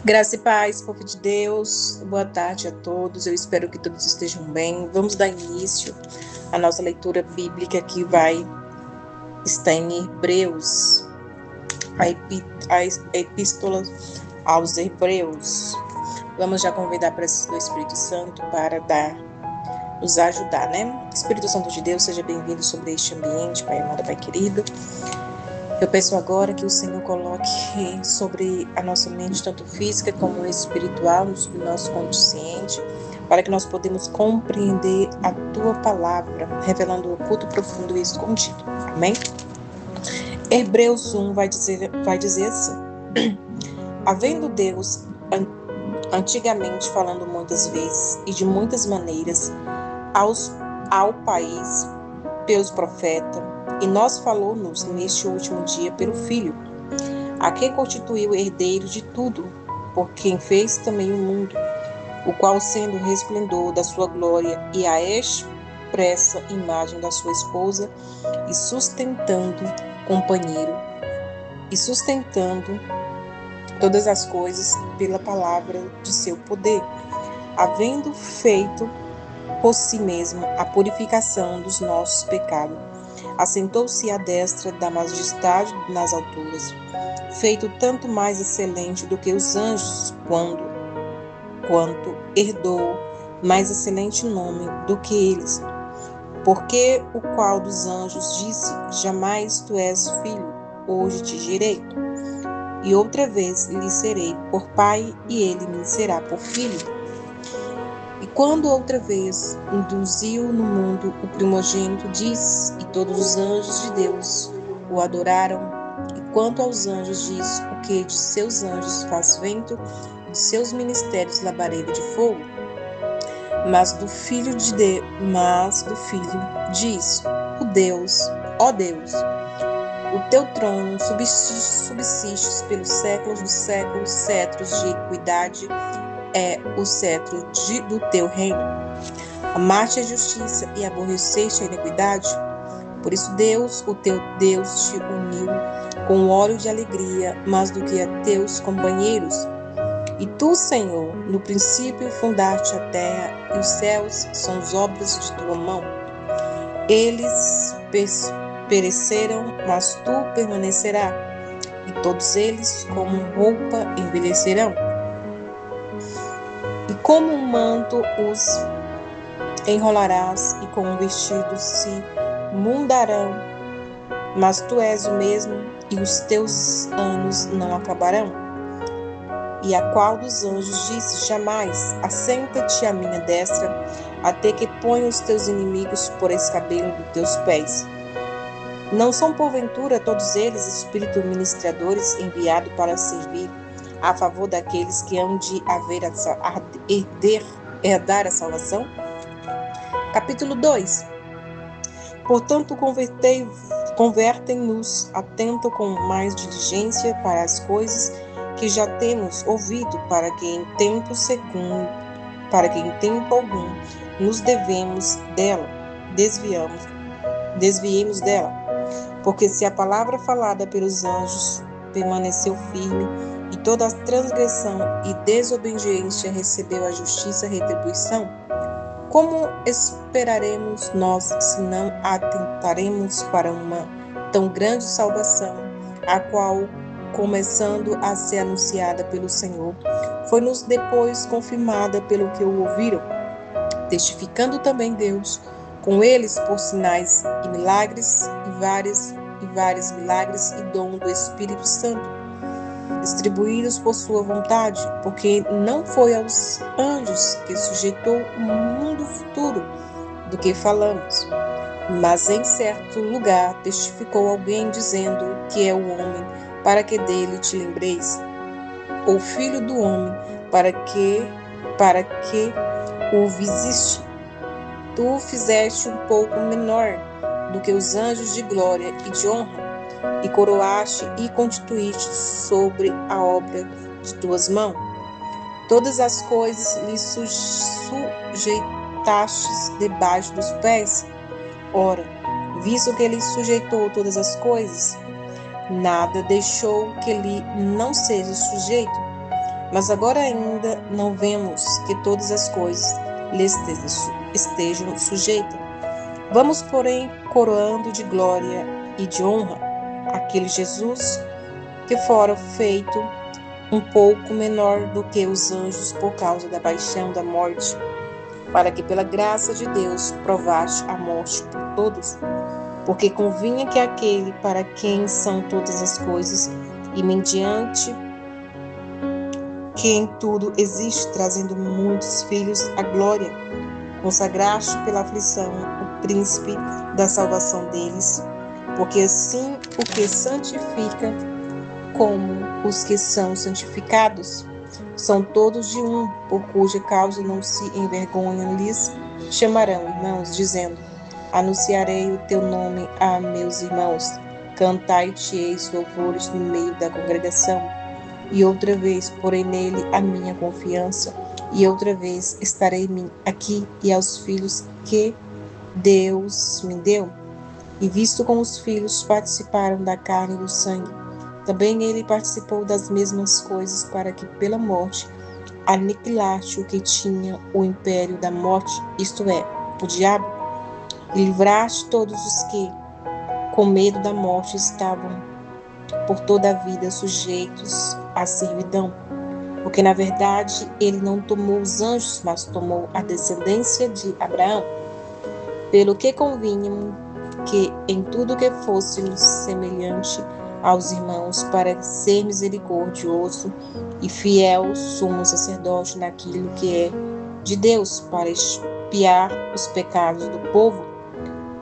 Graça e paz, povo de Deus, boa tarde a todos, eu espero que todos estejam bem. Vamos dar início à nossa leitura bíblica que estar em Hebreus, a epístola aos Hebreus. Vamos já convidar a presença do Espírito Santo para nos ajudar, né? Espírito Santo de Deus, seja bem-vindo sobre este ambiente, Pai amado, Pai querido. Eu peço agora que o Senhor coloque sobre a nossa mente, tanto física como espiritual, no nosso consciente, para que nós podemos compreender a Tua palavra, revelando o oculto, profundo e escondido. Amém? Hebreus 1 vai dizer assim: havendo Deus antigamente falando muitas vezes e de muitas maneiras ao país pelos profetas, e nós falou-nos neste último dia pelo Filho, a quem constituiu herdeiro de tudo, por quem fez também o mundo, o qual, sendo o resplendor da sua glória e a expressa imagem da sua esposa, e sustentando todas as coisas pela palavra de seu poder, havendo feito por si mesmo a purificação dos nossos pecados, assentou-se à destra da majestade nas alturas, feito tanto mais excelente do que os anjos, quanto herdou mais excelente nome do que eles. Porque o qual dos anjos disse: jamais tu és filho, hoje te gerei, e outra vez lhe serei por pai, e ele me será por filho. E quando outra vez induziu no mundo o primogênito, diz, e todos os anjos de Deus o adoraram. E quanto aos anjos diz, o que de seus anjos faz vento, de seus ministérios labareda de fogo. Mas do Filho diz, ó Deus, o teu trono subsistes pelos séculos dos séculos, cetros de equidade é o cetro do teu reino. Amaste a justiça e aborreceste a iniquidade. Por isso Deus, o teu Deus, te uniu com óleo de alegria, mais do que a teus companheiros. E tu, Senhor, no princípio fundaste a terra, e os céus são as obras de tua mão. Eles pereceram, mas tu permanecerás, e todos eles, como roupa, envelhecerão. E como um manto os enrolarás, e como um vestido se mudarão, mas tu és o mesmo, e os teus anos não acabarão. E a qual dos anjos disse: jamais, assenta-te à minha destra, até que ponha os teus inimigos por escabelo dos teus pés. Não são porventura todos eles espíritos ministradores enviados para servir a favor daqueles que hão de herdar a salvação? Capítulo 2. Portanto, convertem-nos atento com mais diligência para as coisas que já temos ouvido, para que em tempo algum nos desviemos dela. Porque se a palavra falada pelos anjos permaneceu firme, e toda a transgressão e desobediência recebeu a justiça e retribuição, como esperaremos nós, se não atentaremos para uma tão grande salvação, a qual, começando a ser anunciada pelo Senhor, foi-nos depois confirmada pelo que o ouviram, testificando também Deus com eles por sinais e milagres, e vários milagres e dom do Espírito Santo, distribuídos por sua vontade, porque não foi aos anjos que sujeitou o mundo futuro do que falamos, mas em certo lugar testificou alguém dizendo que é o homem, para que dele te lembreis, ou filho do homem, para que o visiste. Tu o fizeste um pouco menor do que os anjos de glória e de honra, e coroaste e constituíste sobre a obra de tuas mãos. Todas as coisas lhe sujeitastes debaixo dos pés. Ora, visto que ele sujeitou todas as coisas, nada deixou que lhe não seja sujeito. Mas agora ainda não vemos que todas as coisas lhe estejam sujeitas. Vamos, porém, coroando de glória e de honra aquele Jesus que fora feito um pouco menor do que os anjos por causa da paixão da morte, para que pela graça de Deus provasse a morte por todos. Porque convinha que aquele para quem são todas as coisas e mediante que em tudo existe, trazendo muitos filhos à glória, consagraste pela aflição o príncipe da salvação deles, porque assim o que santifica como os que são santificados são todos de um, por cuja causa não se envergonham, lhes chamarão irmãos, dizendo: anunciarei o teu nome a meus irmãos, cantai-te-eis louvores no meio da congregação. E outra vez porei nele a minha confiança, e outra vez estarei aqui e aos filhos que Deus me deu. E visto como os filhos participaram da carne e do sangue, também ele participou das mesmas coisas, para que pela morte aniquilasse o que tinha o império da morte, isto é, o diabo, e livraste todos os que, com medo da morte, estavam por toda a vida sujeitos à servidão. Porque, na verdade, ele não tomou os anjos, mas tomou a descendência de Abraão. Pelo que convinha que em tudo que fôssemos semelhante aos irmãos, para ser misericordioso e fiel sumo sacerdote naquilo que é de Deus, para expiar os pecados do povo,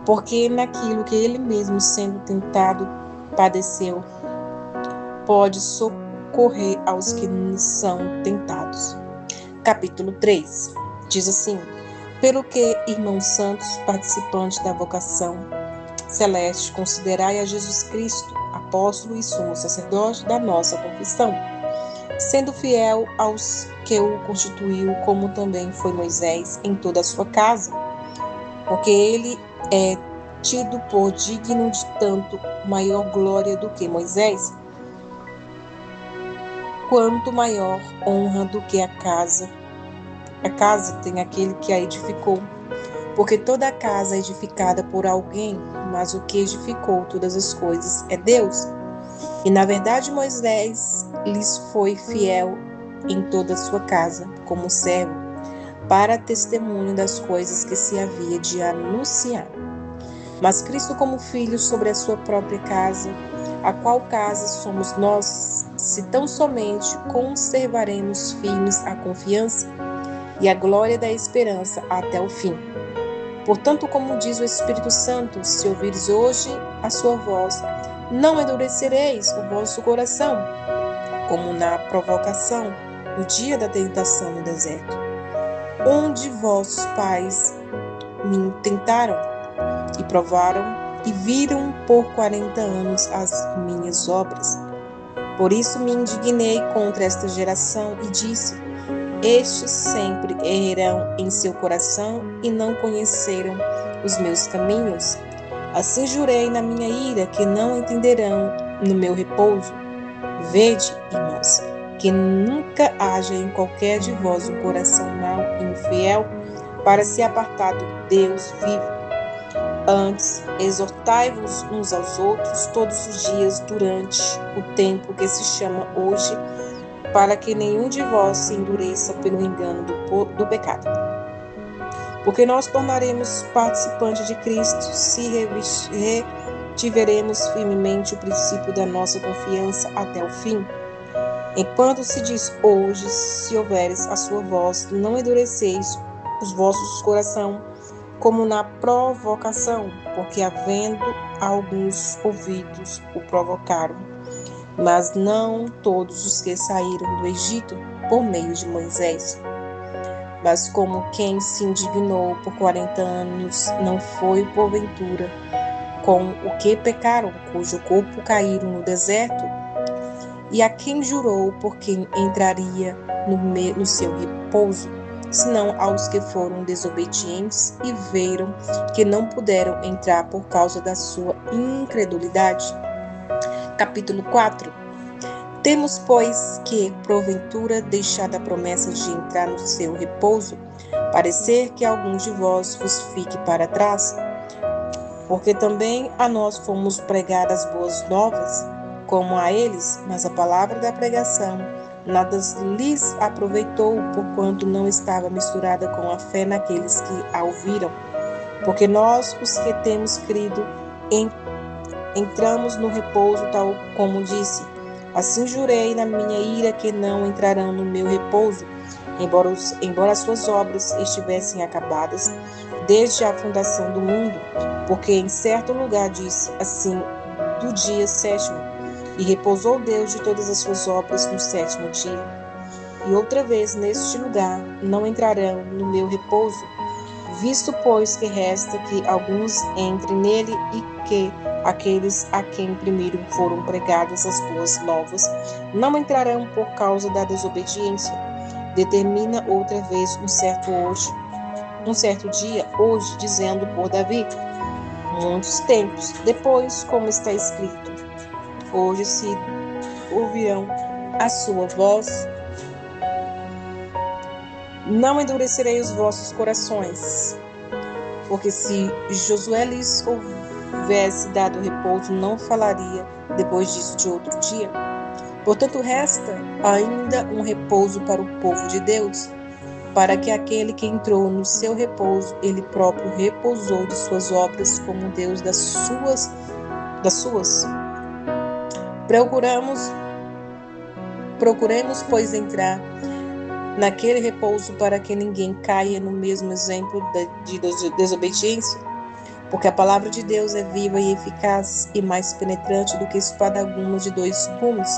porque naquilo que ele mesmo, sendo tentado, padeceu, pode socorrer aos que são tentados. Capítulo 3 diz assim: pelo que, irmãos santos, participantes da vocação celeste, considerai a Jesus Cristo, apóstolo e sumo sacerdote da nossa confissão, sendo fiel aos que o constituiu, como também foi Moisés em toda a sua casa, porque ele é tido por digno de tanto maior glória do que Moisés, quanto maior honra do que a casa. A casa tem aquele que a edificou, porque toda a casa é edificada por alguém, mas o que edificou todas as coisas é Deus. E na verdade Moisés lhes foi fiel em toda a sua casa, como servo, para testemunho das coisas que se havia de anunciar. Mas Cristo como filho sobre a sua própria casa, a qual casa somos nós, se tão somente conservaremos firmes a confiança e a glória da esperança até o fim. Portanto, como diz o Espírito Santo, se ouvires hoje a sua voz, não endurecereis o vosso coração, como na provocação, no dia da tentação no deserto, onde vossos pais me tentaram e provaram e viram por 40 anos as minhas obras. Por isso me indignei contra esta geração e disse: estes sempre errarão em seu coração e não conheceram os meus caminhos. Assim jurei na minha ira que não entenderão no meu repouso. Vede, irmãos, que nunca haja em qualquer de vós um coração mau e infiel para se apartar do Deus vivo. Antes, exortai-vos uns aos outros todos os dias durante o tempo que se chama hoje, para que nenhum de vós se endureça pelo engano do pecado. Porque nós tornaremos participantes de Cristo se retiveremos firmemente o princípio da nossa confiança até o fim. Enquanto se diz hoje, se houveres a sua voz, não endureceis os vossos corações, como na provocação, porque havendo alguns ouvidos o provocaram, mas não todos os que saíram do Egito por meio de Moisés. Mas como quem se indignou por 40 anos não foi porventura com o que pecaram, cujo corpo caíram no deserto, e a quem jurou por quem entraria no seu repouso, senão aos que foram desobedientes e viram que não puderam entrar por causa da sua incredulidade. Capítulo 4 Temos, pois, que, porventura, deixada a promessa de entrar no seu repouso, parecer que algum de vós vos fique para trás? Porque também a nós fomos pregadas boas novas, como a eles, mas a palavra da pregação nada lhes aproveitou, porquanto não estava misturada com a fé naqueles que a ouviram. Porque nós, os que temos crido, entramos no repouso, tal como disse: assim jurei na minha ira que não entrarão no meu repouso, embora as suas obras estivessem acabadas desde a fundação do mundo, porque em certo lugar disse assim do dia sétimo, e repousou Deus de todas as suas obras no sétimo dia. E outra vez neste lugar não entrarão no meu repouso, visto pois que resta que alguns entrem nele e que aqueles a quem primeiro foram pregadas as boas novas não entrarão por causa da desobediência. Determina outra vez um certo dia, hoje, dizendo por Davi, muitos tempos depois, como está escrito: hoje se ouvirão a sua voz, não endurecerei os vossos corações. Porque se Josué lhes houvesse dado repouso, não falaria depois disso de outro dia. Portanto, resta ainda um repouso para o povo de Deus, para que aquele que entrou no seu repouso, ele próprio repousou de suas obras, como Deus das suas. Procuremos, pois, entrar naquele repouso, para que ninguém caia no mesmo exemplo de desobediência. Porque a palavra de Deus é viva e eficaz, e mais penetrante do que espada alguma de dois gumes,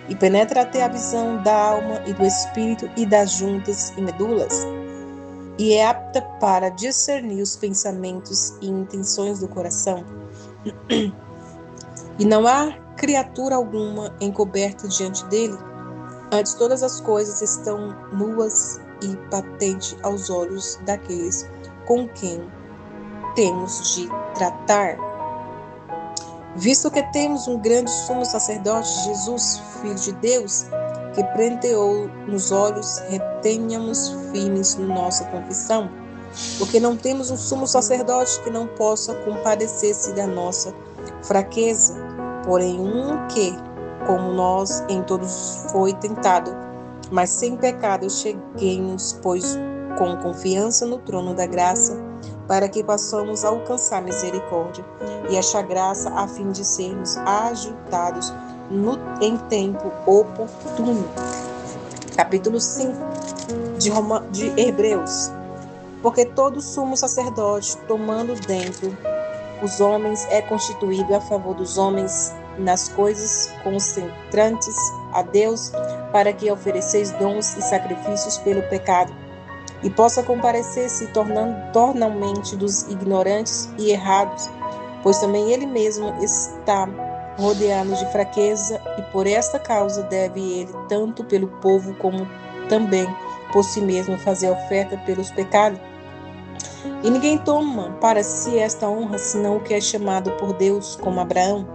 e penetra até a visão da alma e do espírito e das juntas e medulas, e é apta para discernir os pensamentos e intenções do coração. E não há criatura alguma encoberta diante dele, antes todas as coisas estão nuas e patentes aos olhos daqueles com quem temos de tratar. Visto que temos um grande sumo sacerdote, Jesus, Filho de Deus, que prenteou nos olhos, retenhamos firmes nossa confissão, porque não temos um sumo sacerdote que não possa compadecer-se da nossa fraqueza, porém um que, como nós, em todos foi tentado, mas sem pecado. Cheguemos, pois, com confiança no trono da graça, para que possamos alcançar misericórdia e achar graça, a fim de sermos ajudados em tempo oportuno. Capítulo 5 de Hebreus. Porque todo sumo sacerdote, tomando dentro os homens, é constituído a favor dos homens nas coisas concentrantes a Deus, para que ofereceis dons e sacrifícios pelo pecado, e possa comparecer-se tornalmente dos ignorantes e errados, pois também ele mesmo está rodeado de fraqueza, e por esta causa deve ele, tanto pelo povo como também por si mesmo, fazer oferta pelos pecados. E ninguém toma para si esta honra, senão o que é chamado por Deus, como Abraão.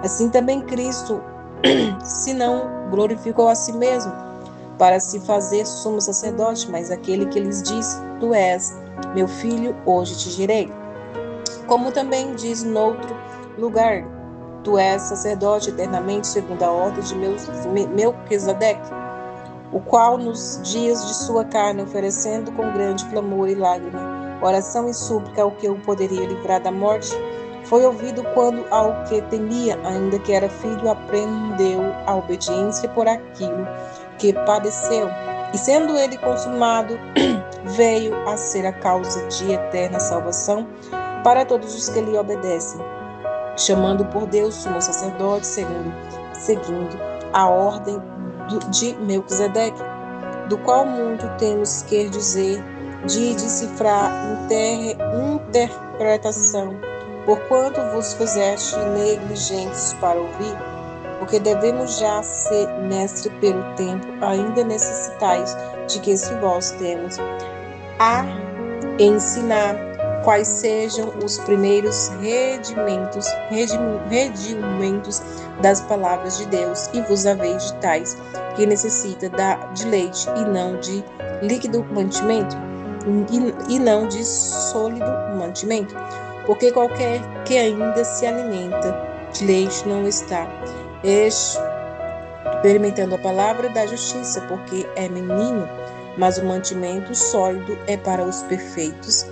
Assim também Cristo, se não glorificou a si mesmo, para se fazer sumo sacerdote, mas aquele que lhes disse: tu és meu filho, hoje te gerei. Como também diz noutro lugar: tu és sacerdote eternamente, segundo a ordem de Melquisedeque, o qual nos dias de sua carne, oferecendo com grande clamor e lágrima, oração e súplica ao que o poderia livrar da morte, foi ouvido quando ao que temia, ainda que era filho, aprendeu a obediência por aquilo que padeceu. E sendo ele consumado, veio a ser a causa de eterna salvação para todos os que lhe obedecem, chamando por Deus sumo sacerdote, seguindo a ordem de Melquisedeque, do qual muito temos que dizer de decifrar interpretação, porquanto vos fizeste negligentes para ouvir, porque devemos já ser mestre pelo tempo, ainda necessitais de que se vós temos a ensinar quais sejam os primeiros redimentos das palavras de Deus, e vos haveis de tais que necessita de leite e não de líquido mantimento, e não de sólido mantimento, porque qualquer que ainda se alimenta de leite não está experimentando a palavra da justiça, porque é menino, mas o mantimento sólido é para os perfeitos,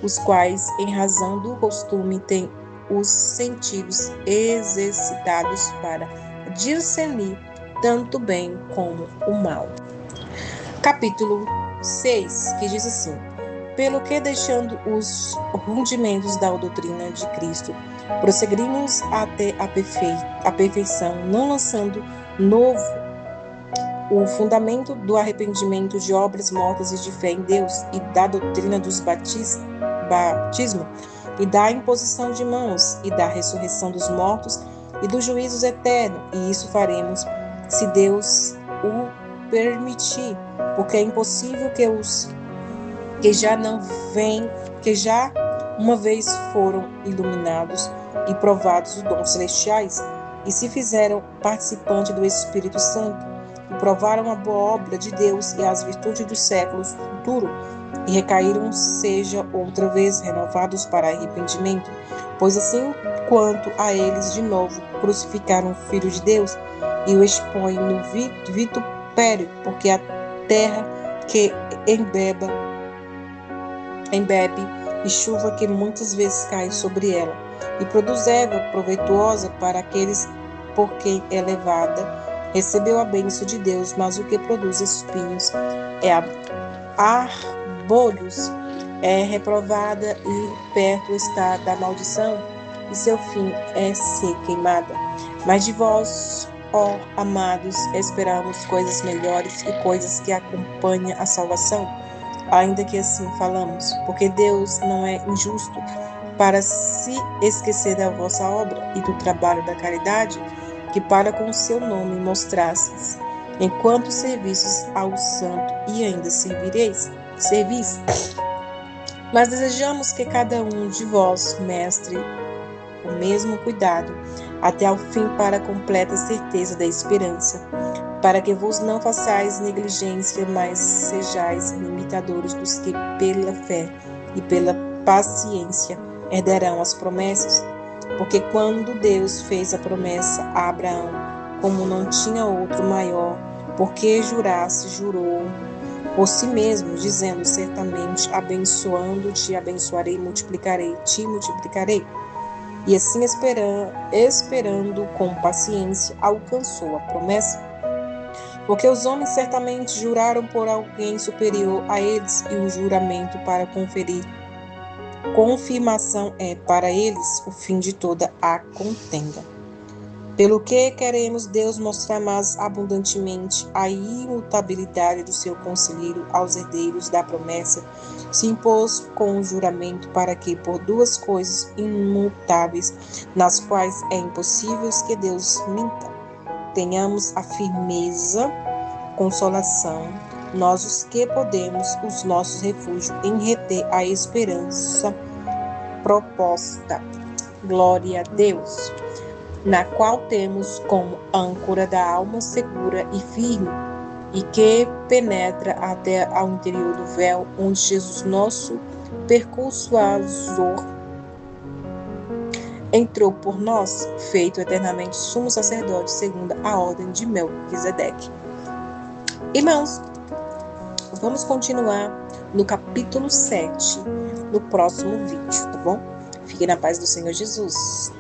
os quais, em razão do costume, têm os sentidos exercitados para discernir tanto o bem como o mal. Capítulo 6, que diz assim: pelo que, deixando os rudimentos da doutrina de Cristo, prosseguimos até a perfeição, não lançando novo o fundamento do arrependimento de obras mortas e de fé em Deus, e da doutrina dos batismo, e da imposição de mãos, e da ressurreição dos mortos, e dos juízos eternos. E isso faremos, se Deus o permitir, porque é impossível que os que já uma vez foram iluminados e provados os dons celestiais, e se fizeram participantes do Espírito Santo, e provaram a boa obra de Deus e as virtudes dos séculos futuros, e recaíram, seja outra vez renovados para arrependimento, pois assim quanto a eles de novo crucificaram o Filho de Deus, e o expõem no vitupério, porque a terra que embebe e chuva que muitas vezes cai sobre ela, e produz erva proveituosa para aqueles por quem é levada, recebeu a bênção de Deus, mas o que produz espinhos é arbolhos, é reprovada, e perto está da maldição, e seu fim é ser queimada. Mas de vós, ó amados, esperamos coisas melhores e coisas que acompanham a salvação, ainda que assim falamos, porque Deus não é injusto para se esquecer da vossa obra e do trabalho da caridade, que para com o seu nome mostrastes, enquanto serviços ao santo, e ainda servis. Mas desejamos que cada um de vós mestre o mesmo cuidado até ao fim, para a completa certeza da esperança, para que vos não façais negligência, mas sejais imitadores dos que pela fé e pela paciência herdarão as promessas. Porque quando Deus fez a promessa a Abraão, como não tinha outro maior, porque jurasse, jurou por si mesmo, dizendo: certamente abençoando-te abençoarei, te multiplicarei. E assim esperando com paciência, alcançou a promessa. Porque os homens certamente juraram por alguém superior a eles, e o juramento para conferir confirmação é para eles o fim de toda a contenda. Pelo que queremos Deus mostrar mais abundantemente a imutabilidade do seu conselheiro aos herdeiros da promessa, se impôs com o juramento, para que, por duas coisas imutáveis, nas quais é impossível que Deus minta, tenhamos a firmeza, consolação, nós os que podemos os nossos refúgios em reter a esperança proposta. Glória a Deus, na qual temos como âncora da alma segura e firme, e que penetra até ao interior do véu, onde Jesus, nosso persuasor, entrou por nós, feito eternamente sumo sacerdote segundo a ordem de Melquisedeque. Irmãos, vamos continuar no capítulo 7, no próximo vídeo, tá bom? Fiquem na paz do Senhor Jesus.